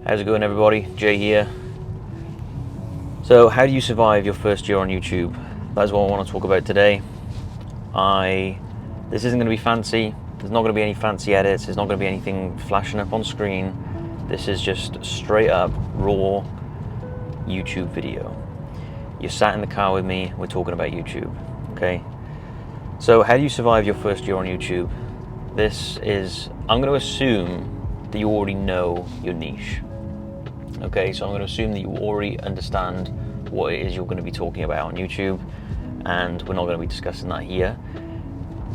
How's it going, everybody? Jay here. So how do you survive your first year on YouTube? That's what I want to talk about today. This isn't going to be fancy. There's not going to be any fancy edits. There's not going to be anything flashing up on screen. This is just straight up raw YouTube video. You're sat in the car with me. We're talking about YouTube. Okay. So how do you survive your first year on YouTube? I'm going to assume that you already know your niche. Okay, so I'm going to assume that you already understand what it is you're going to be talking about on YouTube, and we're not going to be discussing that here.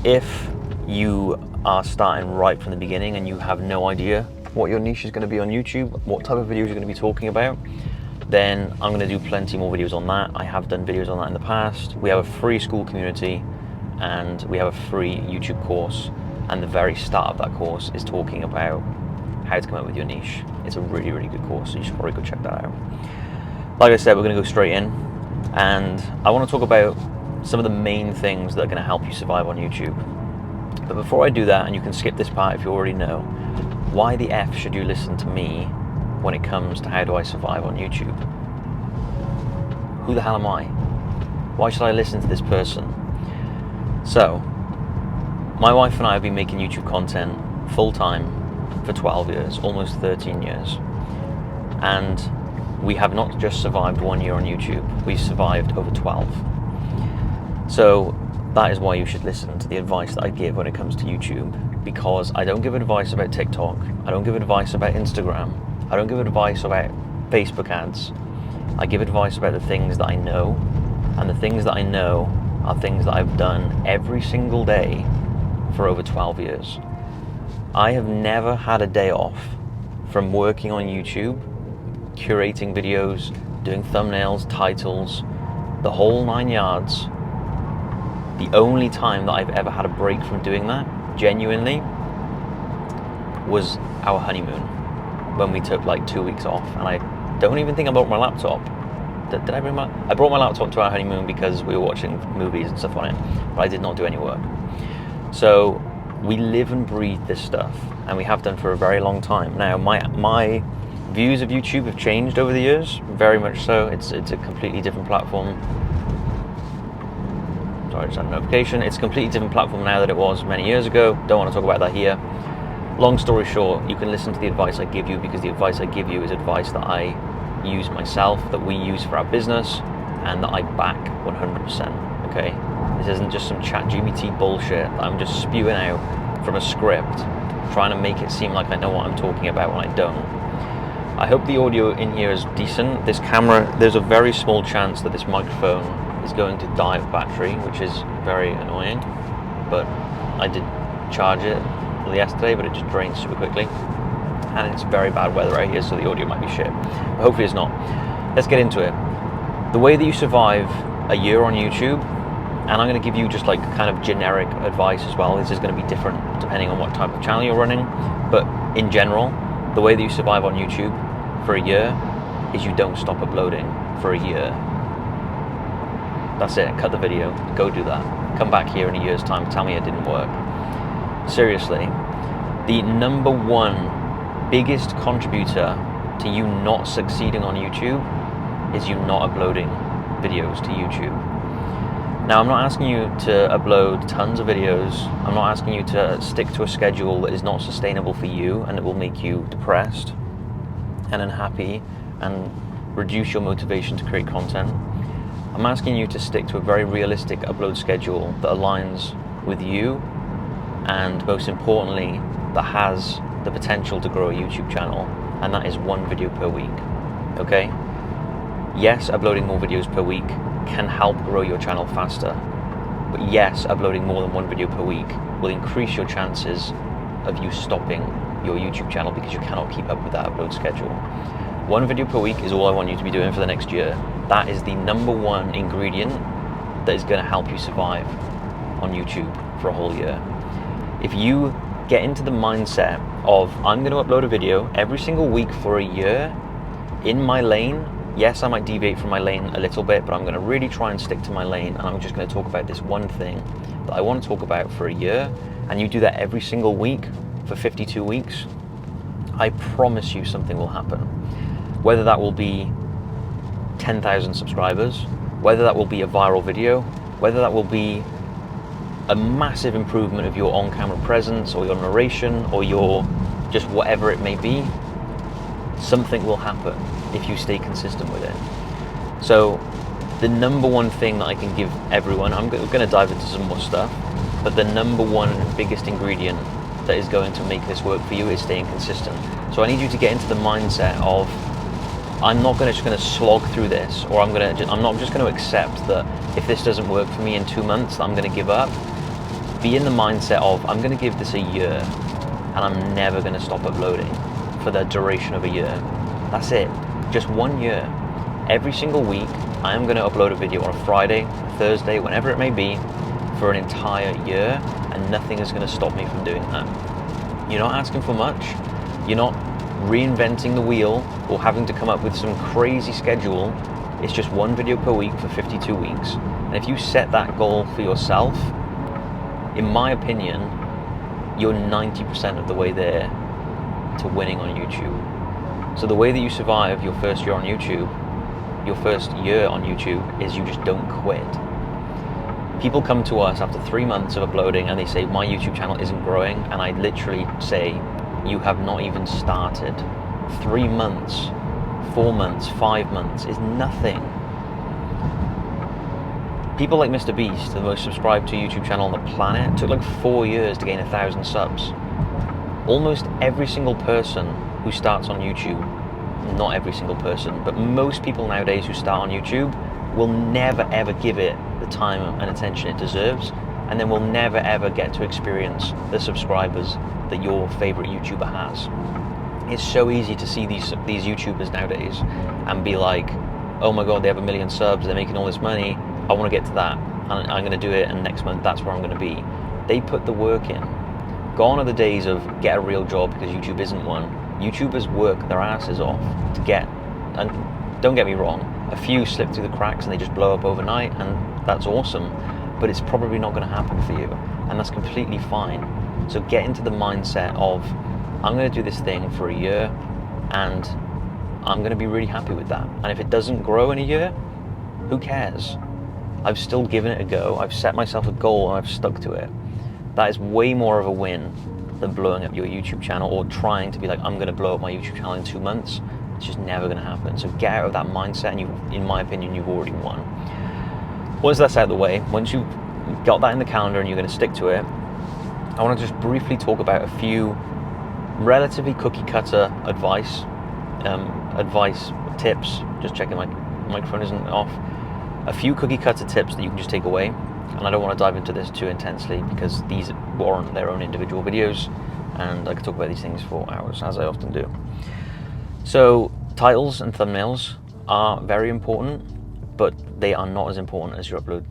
If you are starting right from the beginning and you have no idea what your niche is going to be on YouTube, what type of videos you're going to be talking about, then I'm going to do plenty more videos on that. I have done videos on that in the past. We have a free school community and we have a free YouTube course, and the very start of that course is talking about how to come up with your niche. It's a really, really good course, so you should probably go check that out. Like I said, we're going to go straight in, and I want to talk about some of the main things that are going to help you survive on YouTube. But before I do that, and you can skip this part if you already know, why the F should you listen to me when it comes to how do I survive on YouTube? Who the hell am I? Why should I listen to this person? So, my wife and I have been making YouTube content full-time for 12 years, almost 13 years. And we have not just survived 1 year on YouTube, we've survived over 12. So that is why you should listen to the advice that I give when it comes to YouTube, because I don't give advice about TikTok, I don't give advice about Instagram, I don't give advice about Facebook ads. I give advice about the things that I know, and the things that I know are things that I've done every single day for over 12 years. I have never had a day off from working on YouTube, curating videos, doing thumbnails, titles, the whole 9 yards. The only time that I've ever had a break from doing that, genuinely, was our honeymoon, when we took like 2 weeks off, and I don't even think I brought my laptop. Did I bring I brought my laptop to our honeymoon because we were watching movies and stuff on it, but I did not do any work. So we live and breathe this stuff, and we have done for a very long time. Now, my views of YouTube have changed over the years, very much so. It's a completely different platform. Sorry, I just had a notification. It's a completely different platform now than it was many years ago. Don't want to talk about that here. Long story short, you can listen to the advice I give you, because the advice I give you is advice that I use myself, that we use for our business, and that I back 100%, okay? This isn't just some ChatGPT bullshit that I'm just spewing out from a script, trying to make it seem like I know what I'm talking about when I don't. I hope the audio in here is decent. This camera, there's a very small chance that this microphone is going to die of battery, which is very annoying, but I did charge it yesterday, but it just drains super quickly, and it's very bad weather out here, so the audio might be shit, but hopefully it's not. Let's get into it. The way that you survive a year on YouTube, and I'm going to give you just like kind of generic advice as well. This is going to be different depending on what type of channel you're running, but in general, the way that you survive on YouTube for a year is you don't stop uploading for a year. That's it. Cut the video. Go do that. Come back here in a year's time. Tell me it didn't work. Seriously, the number one biggest contributor to you not succeeding on YouTube is you not uploading videos to YouTube. Now, I'm not asking you to upload tons of videos. I'm not asking you to stick to a schedule that is not sustainable for you and it will make you depressed and unhappy and reduce your motivation to create content. I'm asking you to stick to a very realistic upload schedule that aligns with you, and most importantly, that has the potential to grow a YouTube channel, and that is 1 video per week, okay? Yes, uploading more videos per week can help grow your channel faster, but yes, uploading more than 1 video per week will increase your chances of you stopping your YouTube channel because you cannot keep up with that upload schedule. 1 video per week is all I want you to be doing for the next year. That is the number one ingredient that is going to help you survive on YouTube for a whole year. If you get into the mindset of, I'm going to upload a video every single week for a year in my lane, yes, I might deviate from my lane a little bit, but I'm going to really try and stick to my lane, and I'm just going to talk about this one thing that I want to talk about for a year, and you do that every single week for 52 weeks, I promise you something will happen. Whether that will be 10,000 subscribers, whether that will be a viral video, whether that will be a massive improvement of your on-camera presence or your narration or your just whatever it may be, something will happen if you stay consistent with it. So the number one thing that I can give everyone, I'm going to dive into some more stuff, but the number one and biggest ingredient that is going to make this work for you is staying consistent. So I need you to get into the mindset of, I'm not just going to slog through this, or I'm not just going to accept that if this doesn't work for me in 2 months, that I'm going to give up. Be in the mindset of, I'm going to give this a year, and I'm never going to stop uploading for the duration of a year. That's it. Just 1 year. Every single week, I am going to upload a video on a Friday, a Thursday, whenever it may be, for an entire year, and nothing is going to stop me from doing that. You're not asking for much. You're not reinventing the wheel or having to come up with some crazy schedule. It's just 1 video per week for 52 weeks. And if you set that goal for yourself, in my opinion, you're 90% of the way there to winning on YouTube. So the way that you survive your first year on YouTube, your first year on YouTube, is you just don't quit. People come to us after 3 months of uploading and they say, my YouTube channel isn't growing, and I literally say, you have not even started. 3 months, 4 months, 5 months is nothing. People like Mr. Beast, the most subscribed to YouTube channel on the planet, took like 4 years to gain 1,000 subs. Almost every single person who starts on YouTube, not every single person, but most people nowadays who start on YouTube will never ever give it the time and attention it deserves, and then will never ever get to experience the subscribers that your favorite YouTuber has. It's so easy to see these YouTubers nowadays and be like, oh my god, they have 1 million subs, they're making all this money, I want to get to that, and I'm going to do it, and next month that's where I'm going to be. They put the work in. Gone are the days of get a real job because YouTube isn't one. YouTubers work their asses off to get, and don't get me wrong, a few slip through the cracks and they just blow up overnight, and that's awesome, but it's probably not going to happen for you, and that's completely fine. So get into the mindset of, I'm going to do this thing for a year, and I'm going to be really happy with that. And if it doesn't grow in a year, who cares? I've still given it a go. I've set myself a goal and I've stuck to it. That is way more of a win than blowing up your YouTube channel or trying to be like, I'm going to blow up my YouTube channel in 2 months. It's just never going to happen. So get out of that mindset, and in my opinion, you've already won. Once that's out of the way, once you've got that in the calendar and you're going to stick to it, I want to just briefly talk about a few relatively cookie cutter advice tips. Just checking my microphone isn't off. A few cookie cutter tips that you can just take away, and I don't want to dive into this too intensely because these warrant their own individual videos, and I could talk about these things for hours, as I often do. So titles and thumbnails are very important, but they are not as important as your upload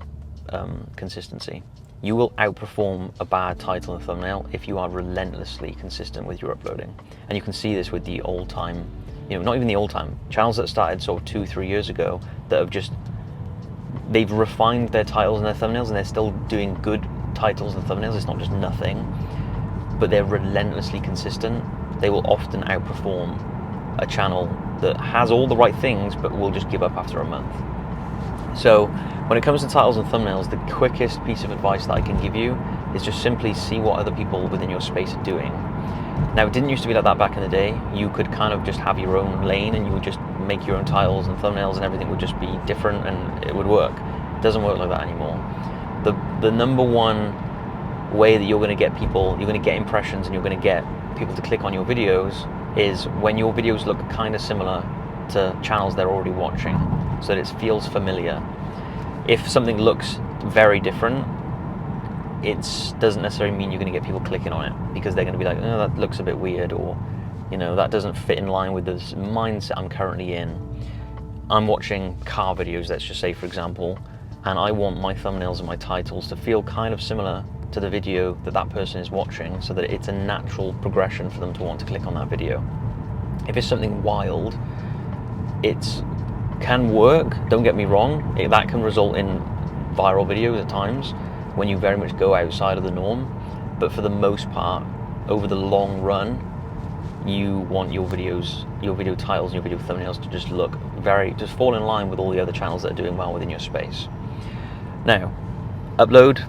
consistency. You will outperform a bad title and thumbnail if you are relentlessly consistent with your uploading. And you can see this with the old time, not even the old time, channels that started sort of 2-3 years ago that have just, they've refined their titles and their thumbnails, and they're still doing good titles and thumbnails. It's not just nothing, but they're relentlessly consistent. They will often outperform a channel that has all the right things but will just give up after a month. So when it comes to titles and thumbnails, the quickest piece of advice that I can give you is just simply see what other people within your space are doing. Now, it didn't used to be like that back in the day. You could kind of just have your own lane and you would just make your own titles and thumbnails, and everything would just be different and it would work. It doesn't work like that anymore. The number one way that you're going to get people, you're going to get impressions and you're going to get people to click on your videos is when your videos look kind of similar to channels they're already watching, so that it feels familiar. If something looks very different, it doesn't necessarily mean you're going to get people clicking on it, because they're going to be like, oh, that looks a bit weird, or that doesn't fit in line with this mindset I'm currently in. I'm watching car videos, let's just say, for example, and I want my thumbnails and my titles to feel kind of similar to the video that person is watching, so that it's a natural progression for them to want to click on that video. If it's something wild, it can work, don't get me wrong, that can result in viral videos at times when you very much go outside of the norm, but for the most part, over the long run, you want your videos, your video titles and your video thumbnails to just look just fall in line with all the other channels that are doing well within your space. Now, upload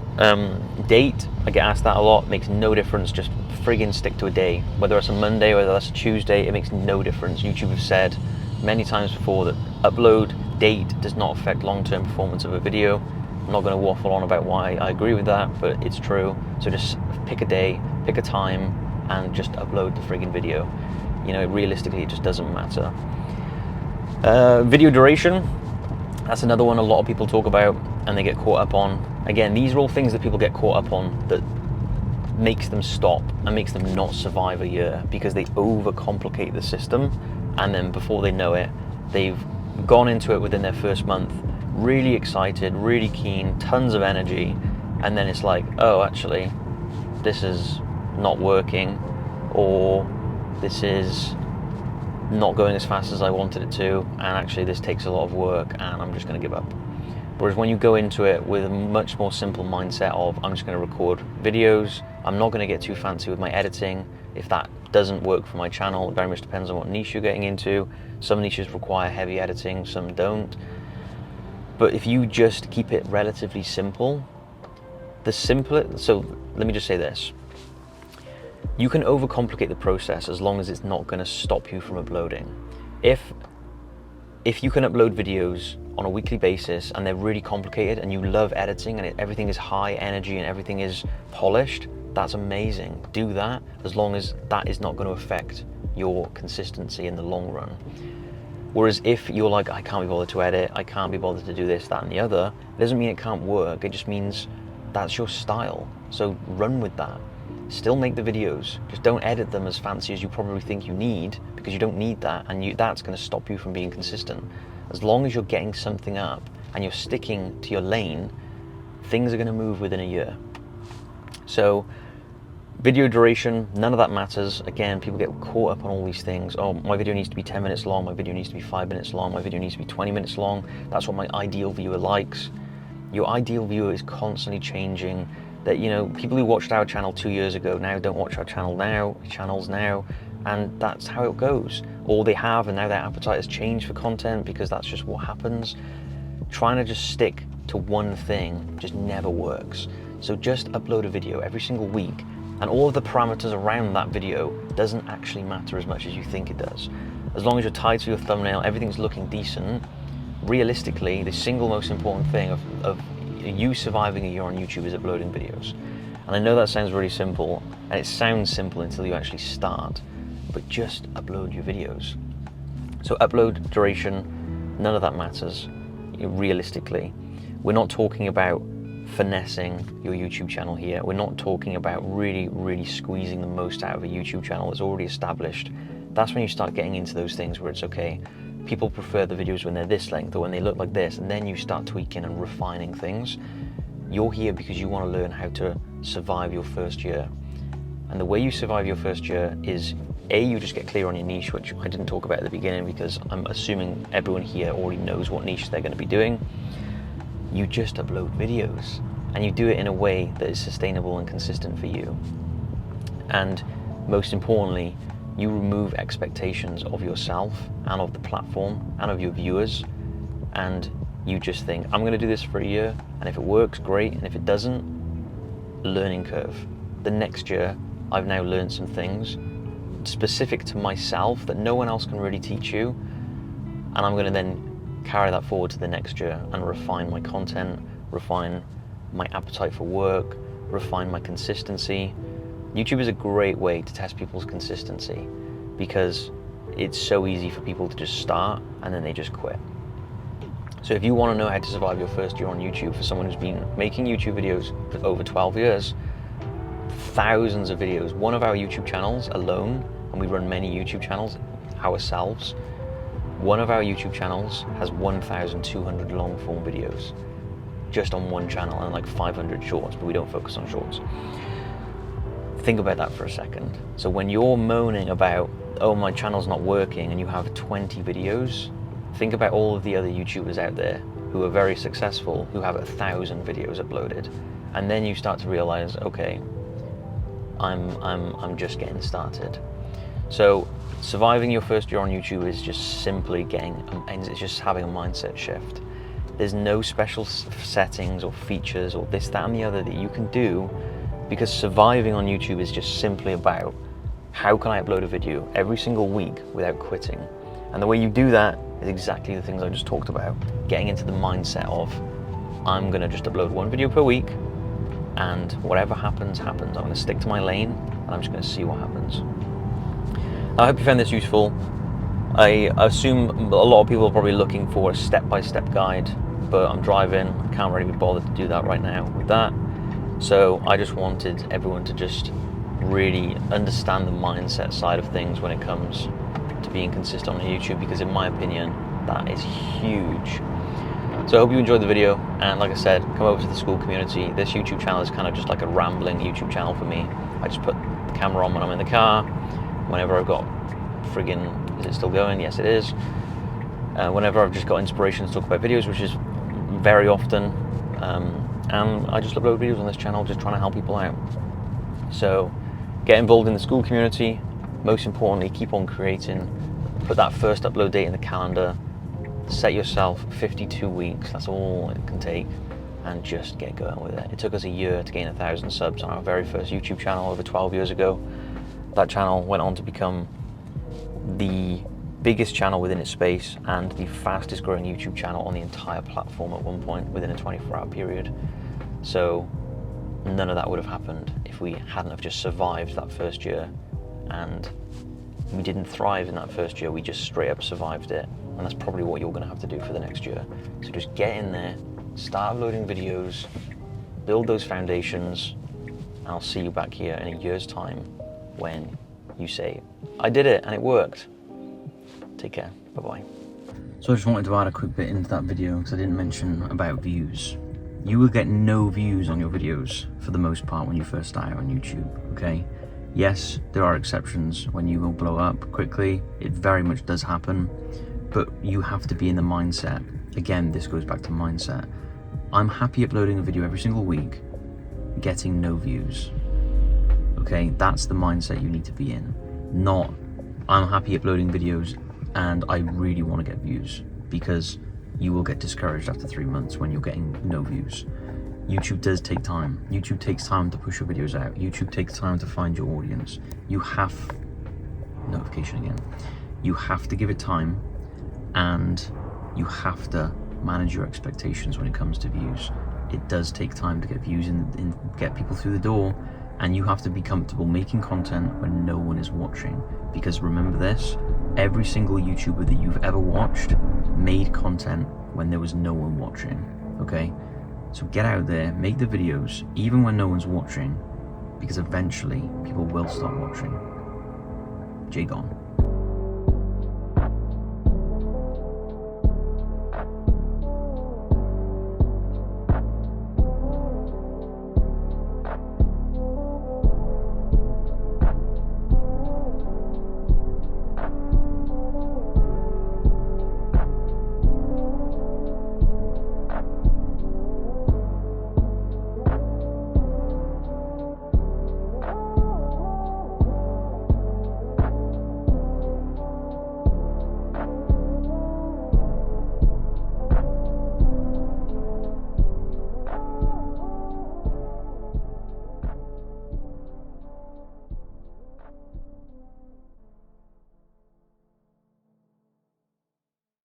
date, I get asked that a lot. Makes no difference, just friggin' stick to a day. Whether it's a Monday, whether that's a Tuesday, it makes no difference. YouTube have said many times before that upload date does not affect long-term performance of a video. I'm not going to waffle on about why I agree with that, but it's true. So just pick a day, pick a time, and just upload the friggin' video. You know, realistically, it just doesn't matter. Video duration, that's another one a lot of people talk about and they get caught up on. Again, these are all things that people get caught up on that makes them stop and makes them not survive a year, because they overcomplicate the system, and then before they know it, they've gone into it within their first month, really excited, really keen, tons of energy, and then it's like, oh, actually, this is not working, or this is not going as fast as I wanted it to, and actually this takes a lot of work and I'm just going to give up. Whereas when you go into it with a much more simple mindset of, I'm just going to record videos, I'm not going to get too fancy with my editing. If that doesn't work for my channel, it very much depends on what niche you're getting into. Some niches require heavy editing, some don't. But if you just keep it relatively simple, so let me just say this. You can overcomplicate the process as long as it's not going to stop you from uploading. If you can upload videos on a weekly basis and they're really complicated and you love editing and everything is high energy and everything is polished, that's amazing. Do that, as long as that is not going to affect your consistency in the long run. Whereas if you're like, I can't be bothered to edit, I can't be bothered to do this, that and the other, it doesn't mean it can't work. It just means that's your style. So run with that. Still make the videos, just don't edit them as fancy as you probably think you need, because you don't need that, and that's going to stop you from being consistent. As long as you're getting something up and you're sticking to your lane, things are going to move within a year. So video duration, none of that matters. Again, people get caught up on all these things. Oh, my video needs to be 10 minutes long, my video needs to be 5 minutes long, my video needs to be 20 minutes long. That's what my ideal viewer likes. Your ideal viewer is constantly changing. That, you know, people who watched our channel 2 years ago now don't watch our channels now, and that's how it goes. Or they have, and now their appetite has changed for content, because that's just what happens. Trying to just stick to one thing just never works. So just upload a video every single week, and all of the parameters around that video doesn't actually matter as much as you think it does. As long as you're tied to your thumbnail, everything's looking decent, realistically, the single most important thing of you surviving a year on YouTube is uploading videos. And I know that sounds really simple, and it sounds simple until you actually start, but just upload your videos. So upload duration, none of that matters, realistically. We're not talking about finessing your YouTube channel here. We're not talking about really squeezing the most out of a YouTube channel that's already established. That's when you start getting into those things where it's okay, people prefer the videos when they're this length or when they look like this, and then you start tweaking and refining things. You're here because you want to learn how to survive your first year. And the way you survive your first year is, A, you just get clear on your niche, which I didn't talk about at the beginning because I'm assuming everyone here already knows what niche they're going to be doing. You just upload videos, and you do it in a way that is sustainable and consistent for you. And most importantly, you remove expectations of yourself and of the platform and of your viewers, and you just think, I'm going to do this for a year, and if it works, great, and if it doesn't, learning curve. The next year, I've now learned some things specific to myself that no one else can really teach you, and I'm going to then carry that forward to the next year and refine my content, refine my appetite for work, refine my consistency. YouTube is a great way to test people's consistency because it's so easy for people to just start and then they just quit. So if you want to know how to survive your first year on YouTube, for someone who's been making YouTube videos for over 12 years, thousands of videos, one of our YouTube channels alone, and we run many YouTube channels ourselves, one of our YouTube channels has 1,200 long form videos just on one channel and like 500 shorts, but we don't focus on shorts. Think about that for a second. So when you're moaning about, oh, my channel's not working, and you have 20 videos, think about all of the other YouTubers out there who are very successful, who have 1,000 videos uploaded. And then you start to realize, okay, I'm just getting started. So surviving your first year on YouTube is just simply it's just having a mindset shift. There's no special settings or features or this, that, and the other that you can do, because surviving on YouTube is just simply about how can I upload a video every single week without quitting. And the way you do that is exactly the things I just talked about. Getting into the mindset of, I'm gonna just upload one video per week, and whatever happens, happens. I'm gonna stick to my lane, and I'm just gonna see what happens. I hope you found this useful. I assume a lot of people are probably looking for a step-by-step guide, but I'm driving, I can't really be bothered to do that right now with that. So I just wanted everyone to just really understand the mindset side of things when it comes to being consistent on YouTube, because in my opinion, that is huge. So I hope you enjoyed the video, and like I said, come over to the school community. This YouTube channel is kind of just like a rambling YouTube channel for me. I just put the camera on when I'm in the car, whenever I've got friggin', is it still going? Yes, it is. Whenever I've just got inspiration to talk about videos, which is very often, and I just upload videos on this channel, just trying to help people out. So get involved in the school community. Most importantly, keep on creating. Put that first upload date in the calendar. Set yourself 52 weeks, that's all it can take, and just get going with it. It took us a year to gain 1,000 subs on our very first YouTube channel over 12 years ago. That channel went on to become the biggest channel within its space and the fastest growing YouTube channel on the entire platform at one point within a 24-hour period. So none of that would have happened if we hadn't have just survived that first year, and we didn't thrive in that first year, we just straight up survived it. And that's probably what you're going to have to do for the next year. So just get in there, start uploading videos, build those foundations, and I'll see you back here in a year's time when you say, I did it and it worked. Take care, bye-bye. So I just wanted to add a quick bit into that video because I didn't mention about views. You will get no views on your videos for the most part when you first start on YouTube, okay? Yes, there are exceptions when you will blow up quickly. It very much does happen. But you have to be in the mindset. Again, this goes back to mindset. I'm happy uploading a video every single week, getting no views. Okay, that's the mindset you need to be in. Not, I'm happy uploading videos and I really want to get views, because you will get discouraged after 3 months when you're getting no views. YouTube does take time. YouTube takes time to push your videos out. YouTube takes time to find your audience. You have, notification again. You have to give it time, and you have to manage your expectations when it comes to views. It does take time to get views and get people through the door, and you have to be comfortable making content when no one is watching. Because remember this, every single YouTuber that you've ever watched made content when there was no one watching, okay? So get out there, make the videos, even when no one's watching, because eventually people will start watching. Jay gone.